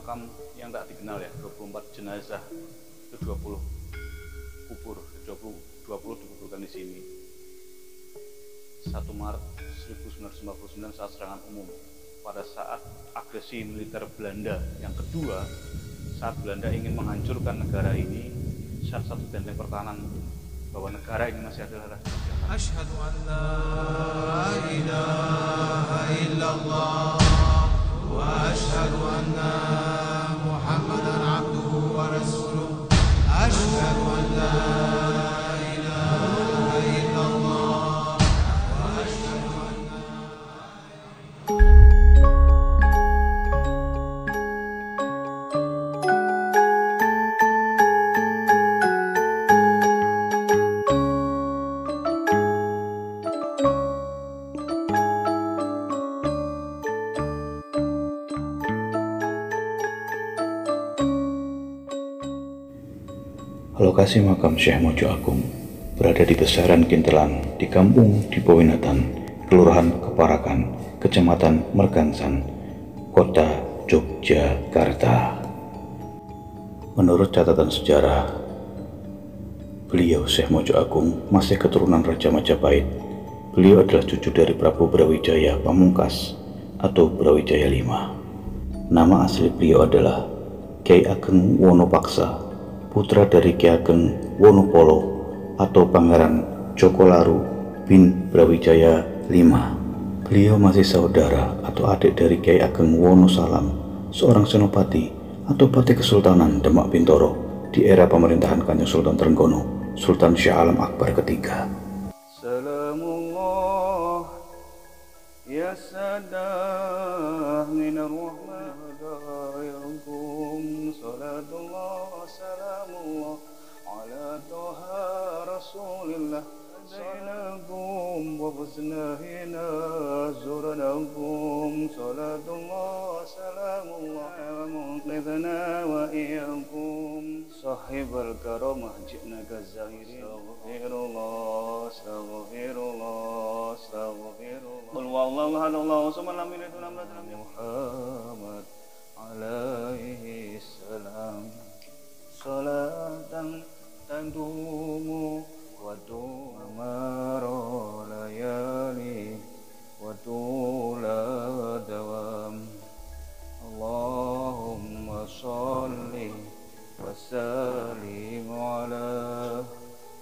makam yang tak dikenal ya, 24 jenazah, itu 20 kubur, 20 dikuburkan di sini. 1 Maret 1959 saat serangan umum. Pada saat agresi militer Belanda yang kedua, saat Belanda ingin menghancurkan negara ini, salah satu benteng pertahanan bahwa negara ini masih adalah Yogyakarta. Asyhadu an la ilaha illallah wa asyhadu anna Muhammadan abduhu wa rasuluh. Asyhadu an la ilaha illallah wa asyhadu anna. Lokasi makam Syekh Mojo Agung berada di besaran Kintelan di Kampung Dipowinatan, Kelurahan Keparakan, Kecamatan Mergangsan, Kota Yogyakarta. Menurut catatan sejarah, beliau Syekh Mojo Agung masih keturunan Raja Majapahit. Beliau adalah cucu dari Prabu Brawijaya Pamungkas atau Brawijaya V. Nama asli beliau adalah Kyai Ageng Wonopaksa, putra dari Ki Ageng Wonopolo atau Pangeran Jokolaru bin Brawijaya V. Beliau masih saudara atau adik dari Kyai Ageng Wonosalam, seorang senopati atau Pati Kesultanan Demak Bintoro di era pemerintahan Kanjeng Sultan Trenggono, Sultan Syah Alam Akbar ketiga. Salamullah ya sadah minar rahman hadayakum, salatullah salamullah ala toha rasulillah, zainakum wa busnahina zuranakum, salatullah salamullah munqidhana wa iyakum sahibal karamah ji'na kazahirin. Astaghfirullah astaghfirullah astaghfirullah. Qul wallahu ahad Allahu samad lam yalid walam yulad Muhammad alaihi salam salatan tadumu wa tumaro layali wa tula dawam. Allahumma sholli wa sallim ala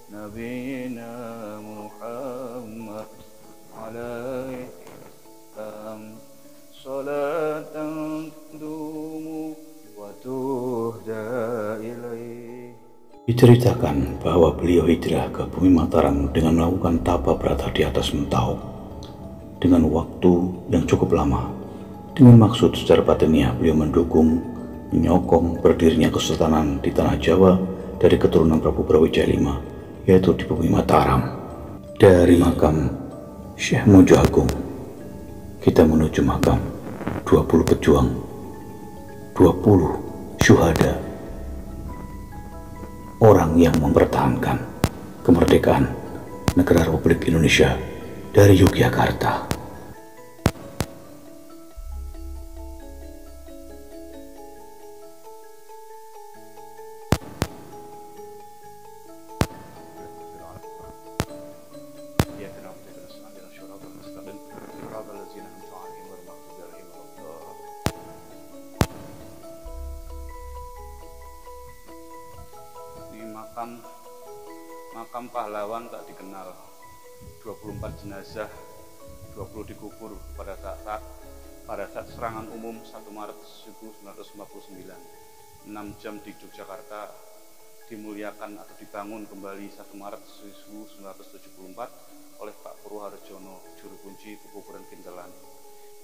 nabiyina Muhammad alaihi salam salatan tadumu wa tuhda ilaih. Diceritakan bahwa beliau hijrah ke bumi Mataram dengan melakukan tapa brata di atas Mentau dengan waktu yang cukup lama, dengan maksud secara batiniah beliau mendukung, menyokong berdirinya kesultanan di tanah Jawa dari keturunan Prabu Brawijaya V, yaitu di bumi Mataram. Dari makam Syekh Mojo Agung kita menuju makam 20 pejuang, 20 syuhada, orang yang mempertahankan kemerdekaan negara Republik Indonesia dari Yogyakarta. Makam pahlawan tak dikenal, 24 jenazah, 20 dikubur pada saat serangan umum 1 Maret 1959. 6 jam di Yogyakarta, dimuliakan atau dibangun kembali 1 Maret 1974 oleh Pak Purwoharjono, juru kunci pekuburan Kintelan.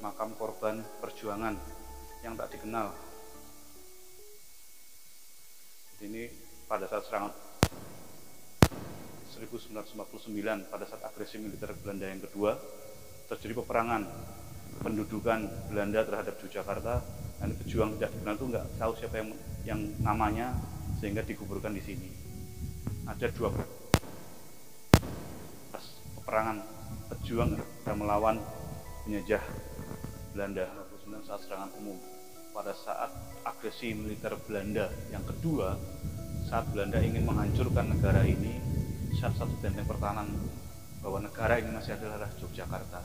Makam korban perjuangan yang tak dikenal. Ini pada saat serangan 1959, pada saat agresi militer Belanda yang kedua, terjadi peperangan pendudukan Belanda terhadap Yogyakarta, dan pejuang tidak dikenal itu nggak tahu siapa yang namanya, sehingga dikuburkan di sini. Ada 2 peperangan pejuang yang melawan penjajah Belanda saat serangan umum pada saat agresi militer Belanda yang kedua, saat Belanda ingin menghancurkan negara ini, satu benteng pertahanan bahwa negara ini masih adalah Yogyakarta.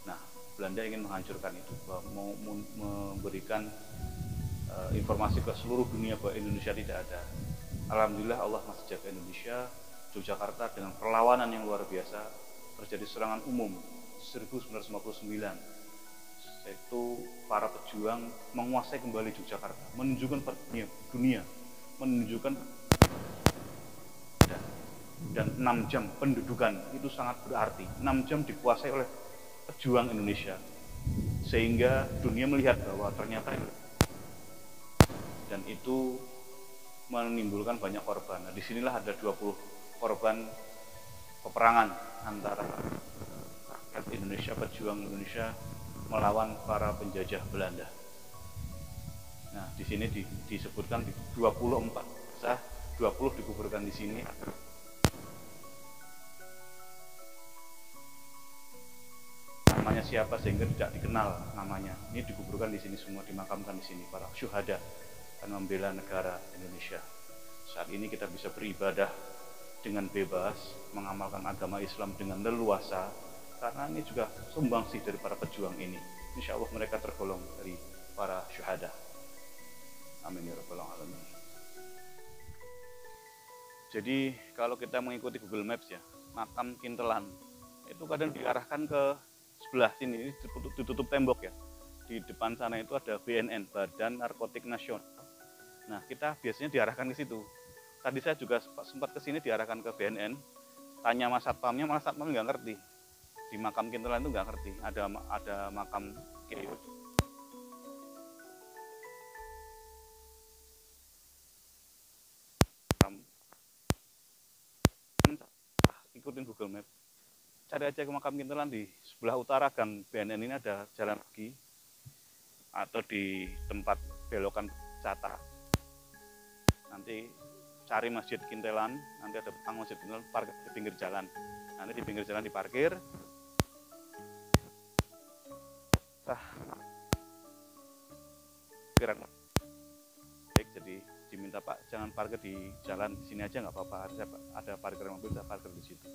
Nah, Belanda ingin menghancurkan itu, bahwa mau memberikan informasi ke seluruh dunia bahwa Indonesia tidak ada. Alhamdulillah Allah masih jaga Indonesia. Yogyakarta dengan perlawanan yang luar biasa, terjadi serangan umum 1959, yaitu para pejuang menguasai kembali Yogyakarta, menunjukkan dunia, menunjukkan dan 6 jam pendudukan itu sangat berarti. 6 jam dikuasai oleh pejuang Indonesia, sehingga dunia melihat bahwa ternyata dan itu menimbulkan banyak korban. Nah, disinilah ada 20 korban peperangan antara rakyat Indonesia, pejuang Indonesia melawan para penjajah Belanda. Nah, di sini disebutkan 24, 20 dikuburkan di sini. Namanya siapa sehingga tidak dikenal namanya. Ini dikuburkan di sini semua, dimakamkan di sini para syuhada dan membela negara Indonesia. Saat ini kita bisa beribadah dengan bebas, mengamalkan agama Islam dengan leluasa, karena ini juga sumbangsih dari para pejuang ini. Insya Allah mereka tergolong dari para syuhada. Amin ya rabbal alamin. Jadi kalau kita mengikuti Google Maps ya, makam Kintelan itu kadang diarahkan ke sebelah sini, ditutup tembok ya. Di depan sana itu ada BNN, Badan Narkotik Nasional. Nah, kita biasanya diarahkan ke situ. Tadi saya juga sempat ke sini diarahkan ke BNN, tanya mas satpamnya, mas satpamnya nggak ngerti. Di makam Kintelan itu nggak ngerti, ada makam Kiai. Ikutin Google Map, cari aja ke makam Kintelan di sebelah utara gang BNN ini ada jalan pergi, atau di tempat belokan Cata. Nanti cari Masjid Kintelan, nanti ada petang Masjid Kintelan, parkir di pinggir jalan. Nanti di pinggir jalan diparkir. Baik, jadi diminta Pak jangan parkir di jalan, di sini aja nggak apa-apa, ada parkir mobil, saya parkir di situ.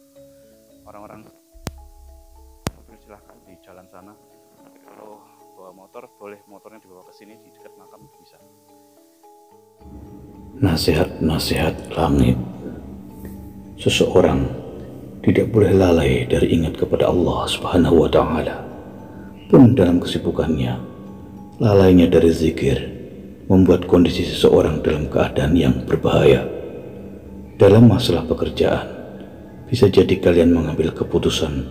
Orang-orang silahkan di jalan sana. Tapi kalau bawa motor, boleh motornya dibawa ke sini, di dekat makam bisa. Nasihat-nasihat langit. Seseorang tidak boleh lalai dari ingat kepada Allah Subhanahu wa Ta'ala. Pun dalam kesibukannya, lalainya dari zikir membuat kondisi seseorang dalam keadaan yang berbahaya. Dalam masalah pekerjaan, bisa jadi kalian mengambil keputusan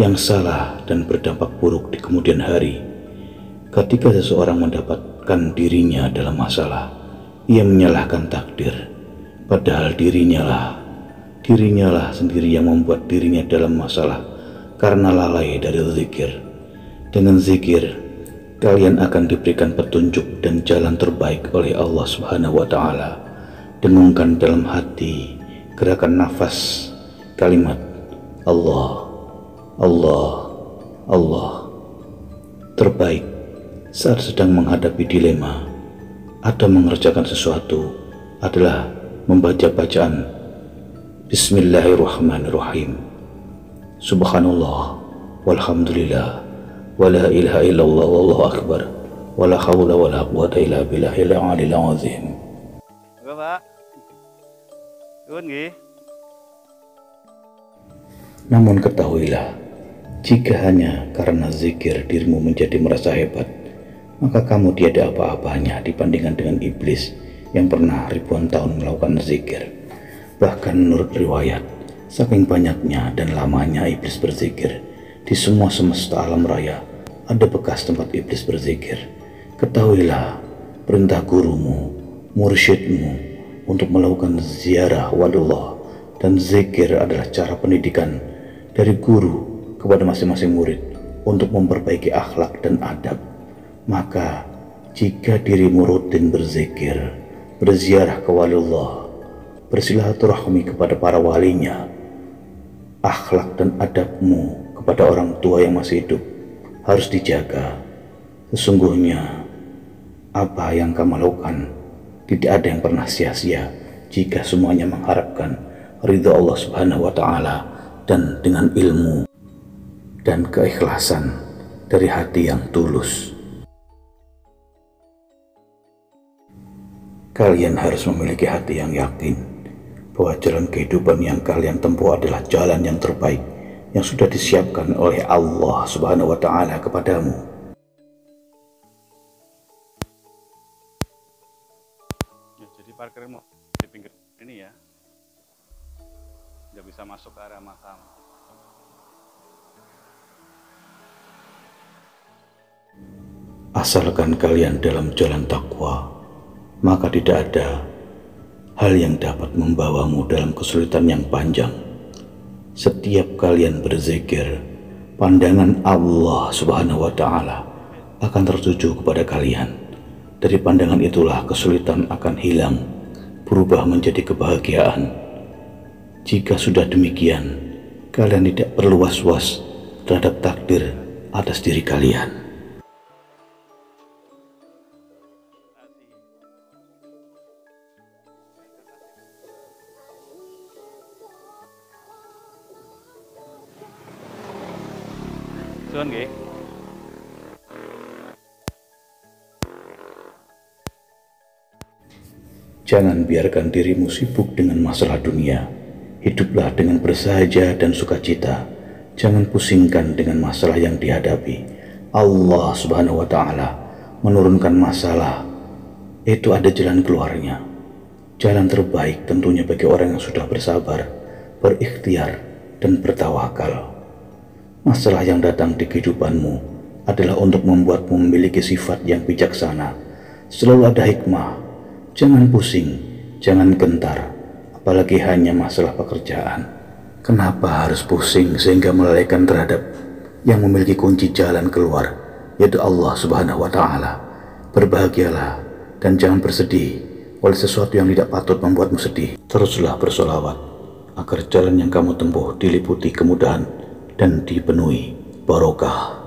yang salah dan berdampak buruk di kemudian hari. Ketika seseorang mendapatkan dirinya dalam masalah, ia menyalahkan takdir, padahal dirinya lah sendiri yang membuat dirinya dalam masalah karena lalai dari zikir. Dengan zikir, kalian akan diberikan petunjuk dan jalan terbaik oleh Allah Subhanahu wa Ta'ala. Dengungkan dalam hati gerakan nafas kalimat Allah, Allah, Allah. Terbaik saat sedang menghadapi dilema atau mengerjakan sesuatu adalah membaca bacaan Bismillahirrahmanirrahim. Subhanallah walhamdulillah wala ilaha illallah wallahu akbar wala hawla wala quwwata illa billahil aliyil azim. Oke, Pak. Nuwun nggih. Namun ketahuilah, jika hanya karena zikir dirimu menjadi merasa hebat, maka kamu tiada apa-apanya dibandingkan dengan iblis yang pernah ribuan tahun melakukan zikir. Bahkan menurut riwayat, saking banyaknya dan lamanya iblis berzikir, di semua semesta alam raya ada bekas tempat iblis berzikir. Ketahuilah, perintah gurumu, mursyidmu untuk melakukan ziarah waliullah dan zikir adalah cara pendidikan dari guru kepada masing-masing murid untuk memperbaiki akhlak dan adab. Maka jika dirimu rutin berzikir, berziarah ke waliullah, bersilaturahmi kepada para walinya, akhlak dan adabmu kepada orang tua yang masih hidup harus dijaga. Sesungguhnya Apa yang kamu lakukan tidak ada yang pernah sia-sia jika semuanya mengharapkan ridha Allah Subhanahu wa Ta'ala dan dengan ilmu dan keikhlasan dari hati yang tulus. Kalian harus memiliki hati yang yakin bahwa jalan kehidupan yang kalian tempuh adalah jalan yang terbaik yang sudah disiapkan oleh Allah Subhanahu wa Ta'ala kepadamu. Ya, jadi parkirnya mau di pinggir ini ya, nggak bisa masuk ke area makam. Asalkan kalian dalam jalan takwa, maka tidak ada hal yang dapat membawamu dalam kesulitan yang panjang. Setiap kalian berzikir, pandangan Allah Subhanahu wa Ta'ala akan tertuju kepada kalian. Dari pandangan itulah kesulitan akan hilang, berubah menjadi kebahagiaan. Jika sudah demikian, kalian tidak perlu was-was terhadap takdir atas diri kalian. Suan nggih. Jangan biarkan dirimu sibuk dengan masalah dunia. Hiduplah dengan bersahaja dan sukacita. Jangan pusingkan dengan masalah yang dihadapi. Allah Subhanahu wa Ta'ala menurunkan masalah. Itu ada jalan keluarnya. Jalan terbaik tentunya bagi orang yang sudah bersabar, berikhtiar, dan bertawakal. Masalah yang datang di kehidupanmu adalah untuk membuatmu memiliki sifat yang bijaksana. Selalu ada hikmah. Jangan pusing, jangan gentar, apalagi hanya masalah pekerjaan. Kenapa harus pusing sehingga melalaikan terhadap yang memiliki kunci jalan keluar, yaitu Allah Subhanahu wa Ta'ala? Berbahagialah dan jangan bersedih oleh sesuatu yang tidak patut membuatmu sedih. Teruslah bersolawat agar jalan yang kamu tempuh diliputi kemudahan dan dipenuhi barokah.